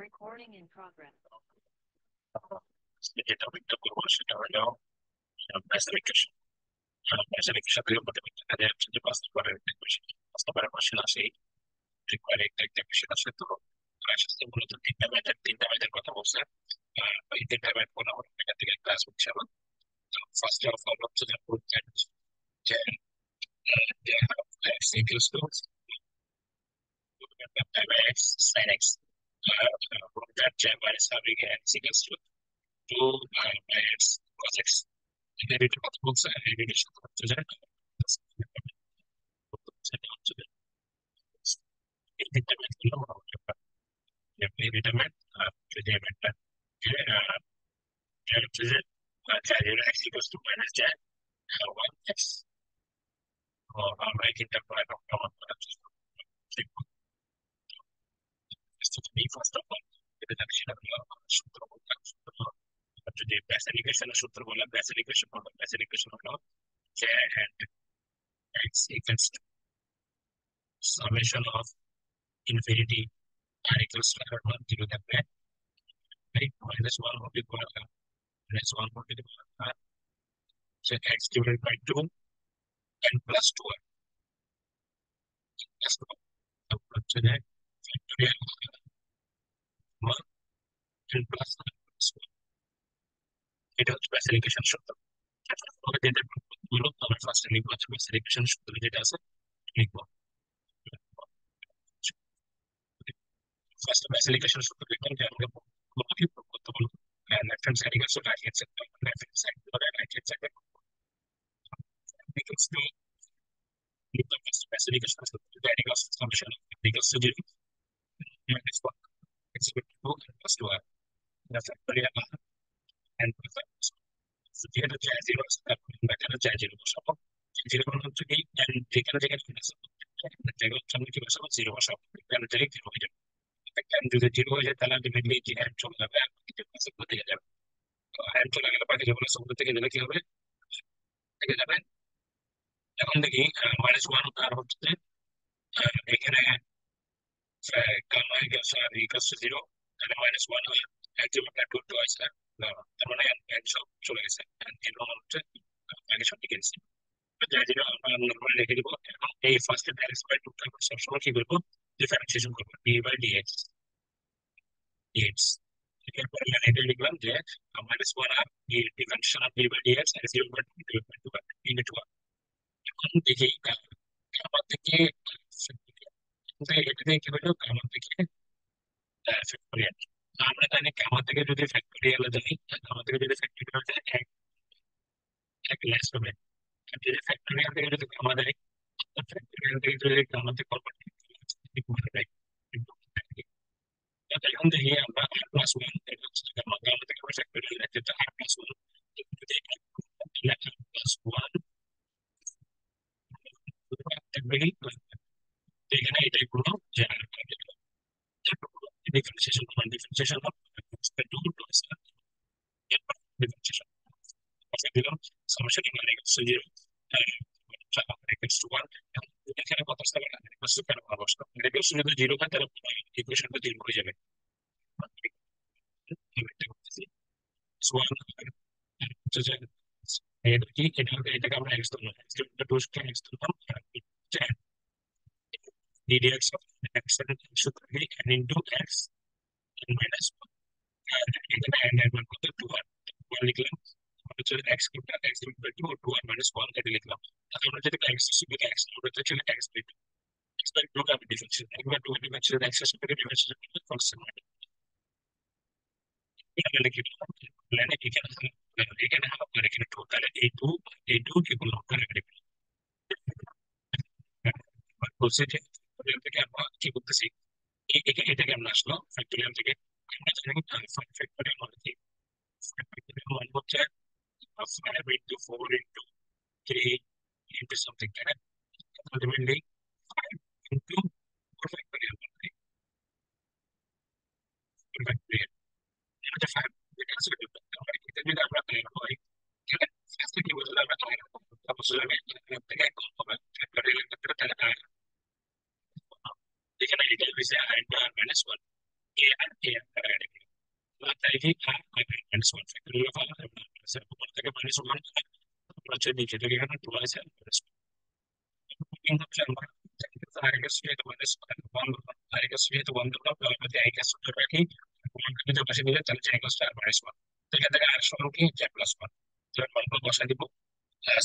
Recording in progress. যেটা একটা করবো সেটা হলো স্পেসিফিকেশন। স্পেসিফিকেশন থেকে মোটামুটি দেখা যাচ্ছে যে বাস্তবায়নের একটা কোয়েশ্চেন, বাস্তবায়নের কোয়েশ্চেন আসে, রিকোয়ার একটা কোয়েশ্চেন আসে। তো আসলে মূলত তিনটা ম্যাথের কথা বলছে। এই তিনটা ম্যাথ কোনো এখান থেকে ক্লাস হচ্ছে আমার। ফার্স্ট অফ অল হচ্ছে যে প্রুফ যে যে x equals to x sin x, prove that যে minus having x equals to 2 by x cos x। এটা কথা বলছে, এটা সাথে হচ্ছে যে সেটা হচ্ছে যে এই তিনটা ম্যাথ গুলো মোটামুটি এটা ম্যাথ। যদি ম্যাথটা যে হচ্ছে যে চার x equals to minus j 1x, আমরা এই তিনটা প্রমাণ করার চেষ্টা করবো। ফার্স্ট অফ অল এটা জানি সেটা হলো সূত্র বললাম। সূত্র হলো, যদি বেসিক ইকুয়েশনের সূত্র বললাম, বেসিক ইকুয়েশন হলো যে x equals to summation of infinity r equals to r1 0 থাকবে, right? minus 1 হবে minus 1 হবে so x divided by 2 n plus 2r plus 2 তারপর হচ্ছে যে factorial 1 n plus 1, এটা হচ্ছে বেসিক ইকুয়েশন সূত্র। ওকে যেটা গুলো আমরা ফার্স্টে লিখবো হচ্ছে বেসিক ইকুয়েশন সূত্র যেটা আছে লিখবো। ফার্স্ট বেসিক ইকুয়েশন সূত্র লিখলাম যে আমাকে কি করতে বলবো, left hand side equals to right hand side, left hand side ধরে right hand side equals to the basic equation is the equals summation of equals to 0 minus 1 x equal to 2 plus 2r, the factorial and যেহেতু চাই zero এখানে চাই zero বসাবো। Zero মানে হচ্ছে কি যেখানে যেখানে জায়গা হচ্ছে আমরা কি বসাবো, জিরো বসাবো, এখানে জায়গায় জিরো হয়ে যাবে। যদি জিরো হয়ে যায় তাহলে আলটিমেটলি যে হ্যান্ড চলে যাবে আর বাকি থেকে যাবে। তো হ্যান্ড চলে গেলে বাকি যেগুলো সব থেকে গেলে কি হবে, থেকে যাবে। এখন দেখি মাইনাস ওয়ান আর হচ্ছে এখানে gamma equals r equals to zero, তাহলে মাইনাস ওয়ান হয় এক জিরো প্লাস টু টু আছে, তার মানে এক সব চলে গেছে, জিরো মানে হচ্ছে আগে সব ঠিক আছে। যাই জিরো আমরা নর্মালি রেখে দিব। এখন এই ফার্স্টে ডাইরেক্ট বাই টু আমরা সবসময় কি করবো, ডিফারেন্সিয়েশন করবো ডি বাই ডিএক্স ডিএক্স। এরপরে এখানে এটা লিখলাম যে মাইনাস ওয়ান আর differentiation of d by dx আর zero by two divide by two into one. এখন দেখি আমার থেকে এটা থেকে কি হলো, আমার থেকে ফ্যাক্টোরিয়াল। আমরা জানি কামা থেকে যদি ফ্যাক্টোরিয়াল জানি, কামা থেকে যদি ফ্যাক্টোরিয়াল যায় এক এক লেস হবে। আর যদি ফ্যাক্টোরিয়াল থেকে যদি কামা দেয়, ফ্যাক্টোরিয়াল থেকে যদি কামা থেকে কনভার্ট যায়। এখন দেখি আমরা আর প্লাস ওয়ান কামা কামা থেকে আমরা ফ্যাক্টোরিয়াল যাচ্ছে আর প্লাস ওয়ান, যদি আর প্লাস ওয়ান এখানে এটাই করলাম যে ডিফারেন্সিয়েশন করলাম, ডিফারেন্সিয়েশন টু প্লাস ডিফারেন্সিয়েশন দিলাম সমস্যা কি মানে জিরো equals to 1। এখানে কত আসতে পারে, equals to কেন বসতো, equals to যদি জিরো হয় তাহলে ইকুয়েশনটা জিরো হয়ে যাবে। এটাকে আমরা এক্স ধরলাম, এক্স ধরলাম ddx of x সূত্র কি n into x n minus 1, এখানে n এর মান কত 2r, 1 লিখলাম। হচ্ছে x কিউবটা x equal to 2r minus 1 এটা লিখলাম। তাহলে আমরা যদি x সুবিধা x আমরা তো ছিল x বাই 2, x বাই 2 টা আমি ডিফারেন্সিয়েট একবার 2 ডিফারেন্সিয়েট x এর সাথে ডিফারেন্সিয়েট করলে কনস্ট্যান্ট হবে। এটা লিখে দিলাম। প্ল্যানে এখানে হাফ আর এখানে 2, তাহলে এই 2 কি করলাম করে রেখে বলছে যে ফ্যাক্টোরিয়াল থেকে আমরা কি করতেছি, এটাকে আমরা আসলো ফ্যাক্টোরিয়াল থেকে। আমরা জানি ফ্যাক্টোরিয়াল মানে কি, ফ্যাক্টোরিয়াল মানে হচ্ছে 5 into 4 into 3 into something, তাই না? আলটিমেটলি 5 into 4 ফ্যাক্টোরিয়াল মানে 4 ফ্যাক্টোরিয়াল, এটা 5 এটা আছে। আমরা এটা যদি আমরা প্লেন হয় তাহলে ফার্স্টে কি বলতে আমরা প্লেন তারপর যাবে প্লেন থেকে এক কম হবে ফ্যাক্টোরিয়াল ক্ষেত্রে, তাহলে এখানে এটা হইছে আর মাইনাস 1। A আর A আর কাটাকাটি করলাম, তাই কি আর মাইনাস ওয়ান ফ্যাক্টরিয়াল অফ আর উপর থেকে মাইনাস ওয়ান হচ্ছে নিচে থেকে এখানে টু আছে কিন্তু আমরা আগে যেহেতু মাইনাস ওয়ান আগে যেহেতু ওয়ান ধরলাম তাহলে আমাদের আগে সূত্র রাখি ওয়ানকে যদি পাশে নিলে তাহলে j equal to r minus one, তো এখান থেকে আর সমান কি j প্লাস ওয়ান, তো ওয়ান বসা দিব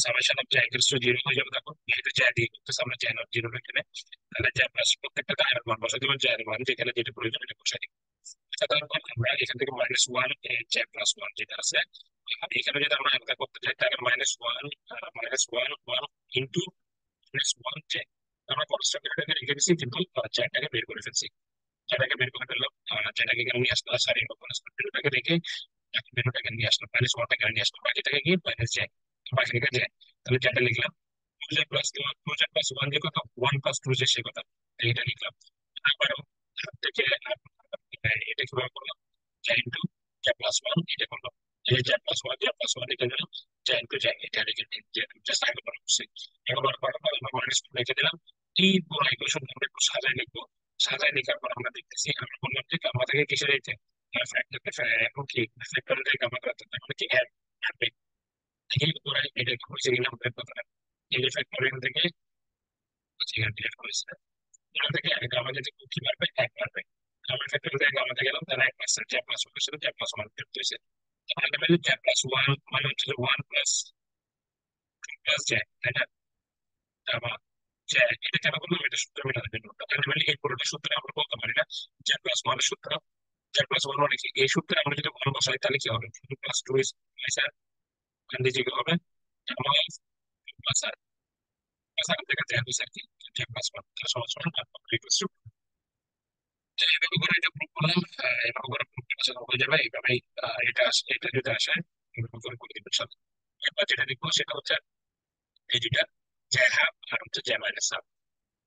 summation of j equal to zero হয়ে যাবে, তখন যেহেতু j দিয়ে করতেছে আমরা j নট জিরো এখানে, তাহলে j প্লাস প্রত্যেকটা আর ওয়ান বসা দিব, j এর মান যেখানে যেটা প্রয়োজন এটা বসা দিব। আচ্ছা তারপর আমরা এখান থেকে minus one j plus one যেটা আছে, আর এখানে যদি আমরা হালকা করতে চাই তাহলে minus one one into minus one j, আমরা কনস্ট্রাক্টরটাকে রেখে দিচ্ছি কিন্তু জ্যাটাকে বের করে ফেলছি, জ্যাটাকে বের করে ফেললাম, জ্যাটাকে এখানে নিয়ে আসলাম, সরি কনস্ট্রাক্টরটাকে রেখে মেনুটাকে নিয়ে আসলাম, মাইনাস ওয়ানটাকে নিয়ে আসলাম, বাকিটাকে কি মাইনাস j, বাকি রেখে j, তাহলে জ্যাটা লিখলাম টু জে প্লাস ওয়ান যে কথা ওয়ান প্লাস টু জে সে কথা, এইটা লিখলাম। তারপরে থেকে এটা কিভাবে করলাম, j into j plus one এটা করলাম, এই j প্লাস ওয়ান এটা নিলাম, j ইন্টু j এটা লিখে জাস্ট আগে বলা হচ্ছে, এবার করার পর আমরা মাইনাস লিখে দিলাম। এই পুরো ইকুয়েশন আমরা একটু সাজায় লিখবো, সাজায় লেখার পর আমরা দেখতেছি আমরা বললাম যে আমাদেরকে কিসে দিতে এখন কি ফ্যাক্টরিয়াল থেকে আমাদের মানে কি অ্যাড থাকবে, এই পুরো এটা হয়েছে কিনা আমাদের কথা, এই ফ্যাক্টরিয়াল থেকে ডিলেট করেছে, এখান থেকে গামা যদি কি পারবে এক পারবে, গামা ফ্যাক্টরিয়াল থেকে গামাতে গেলাম তাহলে এক পার্সেন্ট j প্লাস ওয়ান ছিল j প্লাস ওয়ান করতেছে, আলটিমেটলি j প্লাস ওয়ান মানে হচ্ছে ওয়ান প্লাস প্লাস j, তাই না? আবার j এটা কেন বললাম, এটা সূত্র মেটানোর জন্য, আলটিমেটলি এই পুরোটা সূত্রে আমরা বলতে পারি না j প্লাস ওয়ান সূত্র, j প্লাস ওয়ান মানে কি এই সূত্রে আমরা যদি ওয়ান বসাই তাহলে কি হবে, two plus two is plus আর, এখান থেকে কি হবে প্লাস আর প্লাস আর থেকে j হইছে আর কি j প্লাস ওয়ান তার সমান সমান ইকুয়াল টু, এভাবে করে এটা প্রুভ করলাম, এভাবে করে প্রুভ করা হয়ে যাবে এইভাবে, এটা যদি আসে এভাবে করে করে দিবেন সাথে। এবার যেটা দেখবো সেটা হচ্ছে এই দুইটা জ্যা হাফ আর হচ্ছে জ্যা মাইনাস হাফ,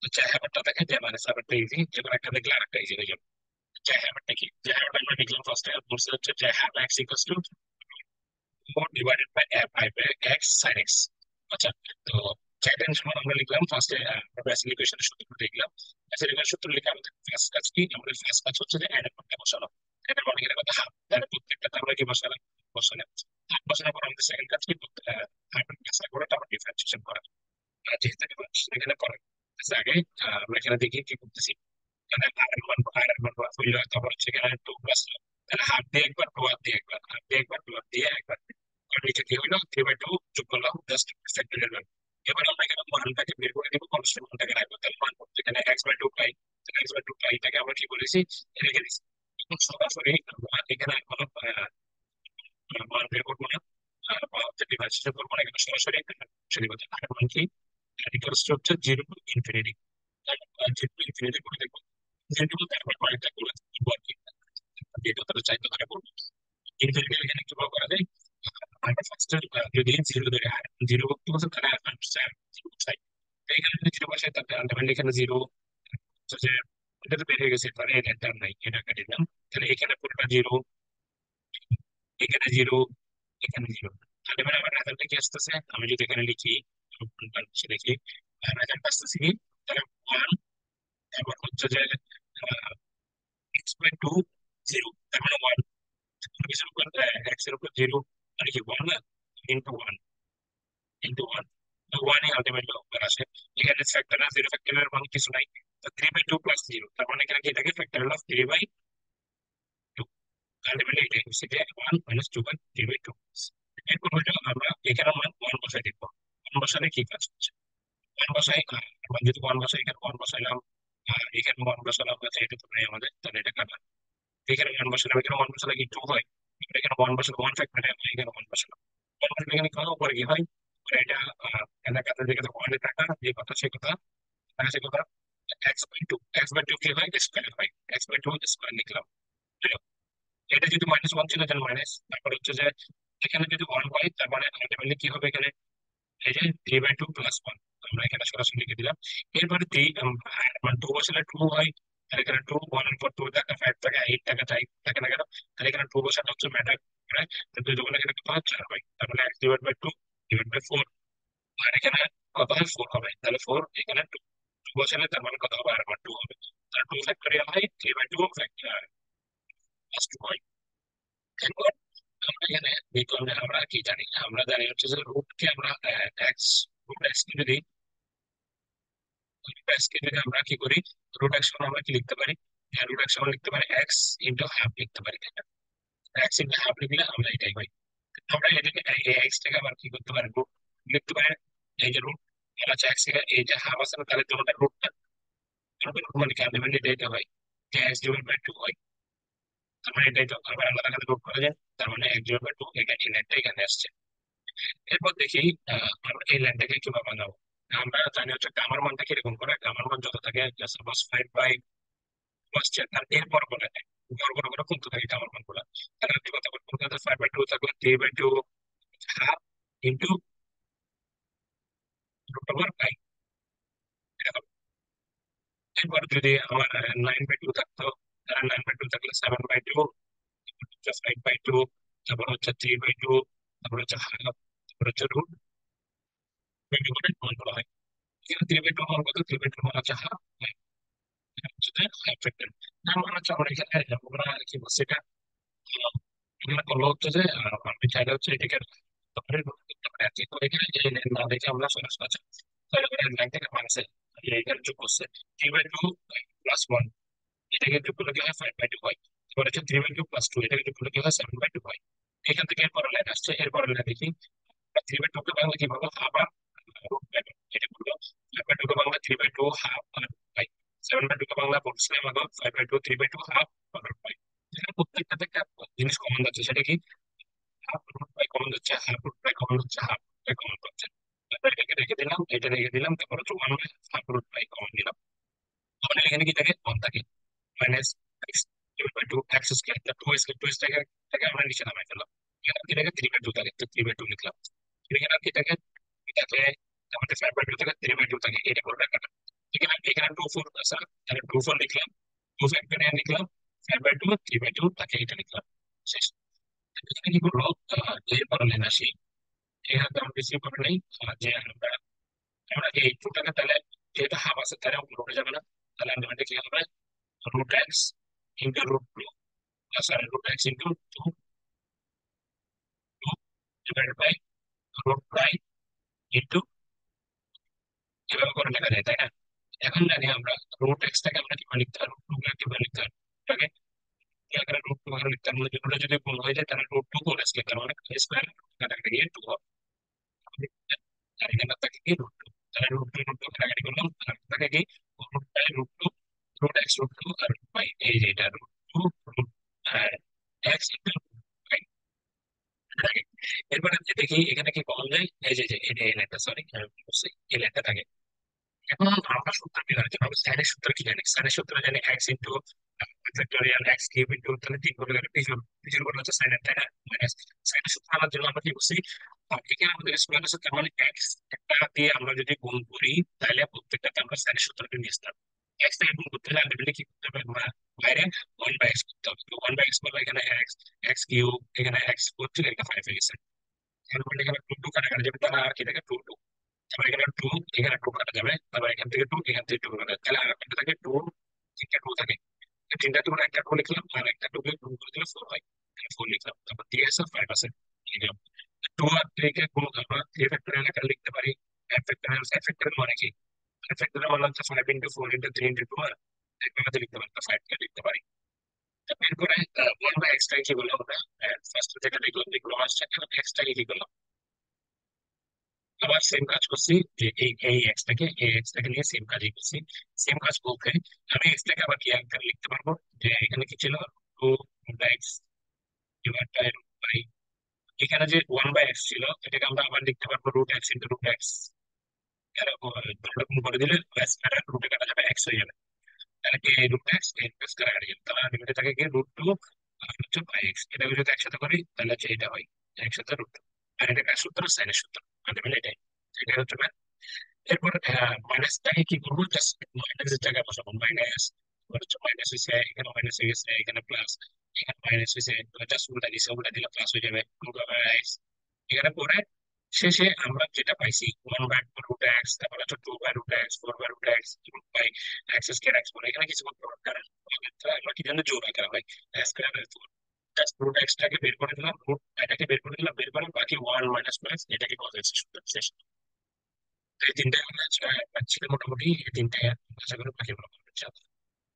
তো জ্যা হাফটা দেখে জ্যা মাইনাস হাফটা ইজি, যে কোনো একটা দেখলে আরেকটা ইজি হয়ে যাবে। জ্যা হাফটা কি, জ্যা হাফটা আমরা দেখলাম ফার্স্টে বলছে হচ্ছে জ্যা half x equals to 4 divided by five x sine x. আচ্ছা, তো জ্যাটার সমান আমরা লিখলাম ফার্স্টে বেসিক ইকুয়েশনের সূত্রটা লিখলাম, বেসিক ইকুয়েশনের সূত্র লিখে আমাদের ফার্স্ট কাজ কি, আমাদের ফার্স্ট কাজ হচ্ছে যে এর মধ্যে বসানো, এর মানে এর কথা হাফ, তাহলে প্রত্যেকটা আমরা কি বসালাম, বসালাম হাফ বসানোর পর আমাদের সেকেন্ড কাজ কি হাফ ক্যান্সেল করে তারপর ডিফারেন্সিয়েশন করা, যেহেতু ডিফারেন্সিয়েশন এখানে করে আগে আমরা এখানে দেখি কি করতেছি, এখানে আর এর মান হইলো, তারপর হচ্ছে এখানে টু প্লাস, তাহলে হাফ দিয়ে একবার টু হাফ দিয়ে একবার হাফ দিয়ে একবার টু হাফ দিয়ে একবার, আর নিচে কি হইলো 3/2 যোগ করলাম জাস্ট ফ্যাক্টরিয়াল ভ্যালু। এবার আমরা এখানে মানটাকে বের করে দিব, কনস্ট্যান্ট মানটাকে রাখবো, তাহলে মান করতে এখানে x/2 পাই, তাহলে x/2 পাইটাকে আমরা কি বলেছি রেখে দিচ্ছি। এখন সরাসরি আমরা এখানে কোনো মান বের করবো না, বা হচ্ছে ডিভাইসেশন করবো না, এখানে সরাসরি সেটি বলতে আর মান কি ইকুয়ালস টু হচ্ছে zero to infinity, zero to infinity করে দেখবো, জিরো টু তারপর কয়েকটা করে দেখবো আর কি, যেটা তারা চাইতো তারা করবো। ইনফিনিটি এখানে কিভাবে করা যায়, আমরা ফার্স্টে যদি জিরো ধরে জিরো করতে বলছে তাহলে জিরো চাই, এখানে যদি জিরো বসে তাহলে আলটিমেটলি এখানে জিরো যে এটা তো বেড়ে গেছে, তাহলে এটা টার্ম নাই, এটা কেটে দিলাম, তাহলে এখানে পুরোটা জিরো, এখানে জিরো, এখানে জিরো, আলটিমেটলি আমার রেজাল্টটা কি আসতেছে, আমি যদি এখানে লিখি দেখি রেজাল্ট আসতেছে কি, তাহলে ওয়ান, তারপর হচ্ছে যে x/2 জিরো, তার মানে ওয়ান, কিছুর উপর এক্স এর উপর জিরো মানে কি ওয়ান না, ইন্টু ওয়ান, ইন্টু ওয়ান, তো ওয়ানই আলটিমেটলি উত্তর আসে। এখানে ফ্যাক্টর না, জিরো ফ্যাক্টরের মান কিছু নাই, তো 3/2 প্লাস জিরো, তার মানে এখানে কি থাকে ফ্যাক্টরিয়াল অফ 3/2, আলটিমেটলি এটাই হচ্ছে যে 1 - 2 বাই 3/2। এরপর হলো আমরা এখানে মান ওয়ান বসাই দিব, ওয়ান বসালে কি কাজ হচ্ছে, ওয়ান বসাই আমরা যদি ওয়ান বসাই এখানে ওয়ান বসাইলাম, আর এখানে ওয়ান বসালাম, এটা তো নাই আমাদের, তাহলে এটা কাটা, এখানে ওয়ান বসালাম, এখানে ওয়ান বসালে কি টু হয়, এখানে ওয়ান বসালে ওয়ান ফ্যাক্টরিয়াল, এখানে ওয়ান বসালাম, ওয়ান বসালে এখানে কোনো উপরে কি হয়, উপরে এটা এলাকাতে দিকে তো ওয়ানের টাকা যে কথা সে কথা, টাকা সে কথা, এক্স বাই টু কি হয় স্কোয়ার হয়, x/2 স্কোয়ার লিখলাম, ঠিক আছে? এটা যদি মাইনাস ওয়ান ছিল তাহলে মাইনাস, তারপর হচ্ছে যে এখানে যদি ওয়ান হয় তার মানে আলটিমেটলি কি হবে এখানে, এই যে 3/2 প্লাস ওয়ান, আমরা এখানে সরাসরি লিখে দিলাম। এরপরে মানে টু বসালে টু হয়, আর এখানে টু ওয়ানের পর টু টাকা ফাইভ টাকা এইট টাকা চাই থাকে না কেন, তাহলে এখানে টু বসালে হচ্ছে ম্যাটার, কিন্তু যখন এখানে কত হয় 4 হয়, তার মানে x/2 ডিভাইড বাই 4, আর এখানে কত হয় 4 হবে, তাহলে 4 এখানে টু বসালে তার মানে কত হবে আর টু হবে, তার টু ফ্যাক্টরিয়াল হয় 3/2 ফ্যাক্টরিয়াল, +2 হয়। এরপর আমরা এখানে বিকলনে আমরা কি জানি, আমরা জানি হচ্ছে যে রুটকে আমরা এক্স, রুট এক্স কে যদি আমরা কি করি, রুট এক্স সমান আমরা কি লিখতে পারি, রুট এক্স সমান লিখতে পারি এক্স ইন্টু হাফ লিখতে পারি, তাই না? এক্স ইন্টু হাফ লিখলে আমরা এটাই পাই। আমরা এটাকে এক্স থেকে আবার কি করতে পারি, রুট লিখতে পারি। এই যে রুট আছে এক্স থেকে এই যে হাফ আছে না, তাহলে তোমাদের রুটটা, রুটের মানে কি আলটিমেটলি এটা হয় যে এক্স ডিভাইড বাই 2 হয়। তার মানে এটাই তো আবার আলাদা আলাদা রুট করা যায়, তার মানে এক্স ডিভাইড বাই 2 এখানে এই লাইনটা এখানে আসছে। এরপর দেখি আমরা এই লাইনটাকে কিভাবে বানাবো। আমরা জানি হচ্ছে গামার মানটা কিরকম করে, গামার মান যত থাকে সাপোজ 5/, তার এরপর বলে দেয় বড় বড় করে কমতে থাকে গামার মান গুলা। তাহলে আপনি কথা বলতে 5/2 থাকলে 3/2 হাফ ইন্টু √/5। এরপর যদি আমার 9/2 থাকতো, তাহলে 9/2 থাকলে 7/2, 5/2, তারপর হচ্ছে 3/2, তারপর হচ্ছে হাফ, তারপর হচ্ছে √/2 করে গুণ করা হয়। এখানে 3/2 হওয়ার কথা, 3/2 মানে হচ্ছে হাফ, হচ্ছে হাফ ফ্যাক্টর। তার মানে হচ্ছে আমরা এখানে আমরা কি বলছি এটা, এখানে করলো হচ্ছে যে আমি চাইলে হচ্ছে এটাকে তারপরে করতে পারি আর কি। তো এখানে এই না দেখে আমরা সরাসরি আছে তাহলে লাইন থেকে মাইনাসে এইখানে যোগ করছে 3/2 +1, এটাকে যোগ করলে কি হয় 5/2 হয়। এবার হচ্ছে 3/2 +2, এটাকে যোগ করলে কি হয় 7/2 হয়। এখান থেকে এরপরে লাইন আসছে, এরপরে লাইন দেখি 3/2 কে বাংলা কিভাবে আবার √/2, এটা করলো 5/2 কে বাংলা 3/2 হাফ বাই 7/2 কে বাংলা বলছিলাম আগে 5/2 3/2 হাফ বাই। এখানে প্রত্যেকটাতে একটা জিনিস কমন যাচ্ছে, সেটা কি হাফ √/, কমন যাচ্ছে হাফ √/, কমন হচ্ছে হাফ কমন হচ্ছে। তারপর এটাকে রেখে দিলাম, এটা রেখে দিলাম, তারপর হচ্ছে 1/2 কমন দিলাম। তাহলে এখানে কি থাকে 1 থাকে, minus x by 2 x square, তার 2 স্কয়ার 2 স্কয়ার থেকে আমরা নিচে নামাই ফেললাম। এখানে কি থাকে 3/2 থাকে, তো 3/2 লিখলাম। এখানে আর কি থাকে, এটাকে আমাদের 5/2 থেকে 3/2 থাকে, এটা করে রাখাটা। এখানে এখানে 2/4 আছে, তাহলে 2/4 লিখলাম, 2 ফ্যাক্টরিয়াল লিখলাম, 5/2 3/2 তাকে এটা লিখলাম, শেষ। এখানে কি করবো, এরপর লাইন আসি। এখানে তো আমরা বেশি করে নেই, যে আমরা আমরা এই 2 টাকা তাহলে যেহেতু হাফ আছে তাহলে উঠে যাবে না, তাহলে আমরা কি হবে √x into √2, sorry √x into 2 divided by √5 into, এভাবে করে লেখা যায়, তাই না? এখন জানি আমরা √x টাকে আমরা কিভাবে লিখতে পারবো, √2 কে কিভাবে লিখতে পারবো, এটাকে এখানে √2 ভাবে লিখতে পারবো, দুটো যদি গুণ হয়ে যায় তাহলে √2 হোল স্কয়ার, তার মানে স্কয়ার কাটাকাটি গিয়ে 2 হবে। আর এখানে থাকে কি √2, তাহলে √2 কাটাকাটি করলাম, আর থাকে কি √2 √x √2 আর √5, এই যে এটা √2 আর x ইন্টু, এরপরে দেখি এখানে কি কমন যায়, এই যে যে এটা এই লাইনটা, সরি এই লাইনটা থাকে। এখন আমরা সূত্র কি জানি, আমরা সাইনের সূত্র কি জানি, সাইনের সূত্র জানি x into factorial x cube into, তাহলে 3 করে গেলে পিছন পিছন করে হচ্ছে সাইনের, তাই না? মাইনাস সাইনের সূত্র আনার জন্য আমরা কি করছি, এখানে আমাদের স্কোয়ার আছে, তার মানে এক্স একটা দিয়ে আমরা যদি গুণ করি তাহলে প্রত্যেকটাতে আমরা সাইনের সূত্রটা নিয়ে আসতাম। এক্স থেকে গুণ করতে হলে আলটিমেটলি কি করতে হবে, আমরা বাইরে 1/x করতে হবে, তো 1/x করলে এখানে এক্স, এক্স কিউব, এখানে এক্স করতে এটা 5 হয়ে গেছে। তারপর এখানে 2 কাটা যাবে, তাহলে আর কি থাকে 2 2, তারপর এখানে 2, এখানে 2 কাটা যাবে, তারপর এখান থেকে 2, এখান থেকে 2 কাটা যাবে, তাহলে আর একটা থাকে 2, তিনটা 2 থাকে। তিনটা 2 একটা 2 লিখলাম, আর একটা 2 কে 2 করে দিলে 4 হয়, 4 লিখলাম, তারপর 3 আছে 5 আছে লিখলাম। 2 আর 3 কে গুণ আমরা 3 ফ্যাক্টরিয়াল আকারে লিখতে পারি। 5 ফ্যাক্টরিয়াল, 5 ফ্যাক্টরিয়াল মানে কি, 5 ফ্যাক্টরিয়াল মানে হচ্ছে 5 ইন্টু 4 ইন্টু 3 ইন্টু 2, আর একভাবে লিখতে পারি, তো 5 কে লিখতে পারি। এরপরে 1/x টাকে কি বললাম আমরা, ফার্স্ট যেটা লিখলাম লিখলাম, আসছে এক্স টাকে কি করলাম, আবার সেম কাজ করছি, যে এই এক্স টাকে নিয়ে সেম কাজই করছি। সেম কাজ বলতে আমি এক্স টাকে আবার কি আকারে লিখতে পারবো, যে এখানে কি ছিল 2/x ডিভাইড বাই, এখানে যে 1/x ছিল এটাকে আমরা আবার লিখতে পারবো √x ইন্টু √x, দুটো করে দিলে ব্যাস কাটা রুটে কাটা যাবে, এক্স হয়ে যাবে। তাহলে কি √x এক্স কাটাকাটি যাবে, তাহলে আলটিমেটলি থাকে কি √2 আর হচ্ছে √x, এটাকে যদি একসাথে করি তাহলে হচ্ছে এটা হয় একসাথে √2। আর এটা কার সূত্র, সাইনের সূত্র, আলটিমেটলি এটাই, এটা হচ্ছে math। এরপর মাইনাসটাকে কি করবো, জাস্ট মাইনাসের জায়গায় বসাবো, মাইনাস হচ্ছে মাইনাস হয়েছে, এখানে মাইনাস হয়ে গেছে, এখানে প্লাস, এখানে মাইনাস হয়েছে, জাস্ট উল্টা দিছে, উল্টা দিলে প্লাস হয়ে যাবে, এখানে পরে শেষে আমরা যেটা পাইছি 1/√x, তারপর হচ্ছে 2/√x, 4/√x, by x square x বলে এখানে কিছু করতে পারবো, কারণ আমরা কি জানি জোড়া করা হয় স্কয়ার এর ফোর, জাস্ট রুট এক্সটাকে বের করে দিলাম, রুট এটাকে বের করে দিলাম, বের করে বাকি 1 - x এটাকে কত এক্স শেষ। তো এই তিনটাই আমরা পাচ্ছি মোটামুটি, এই তিনটাই আশা করি বাকি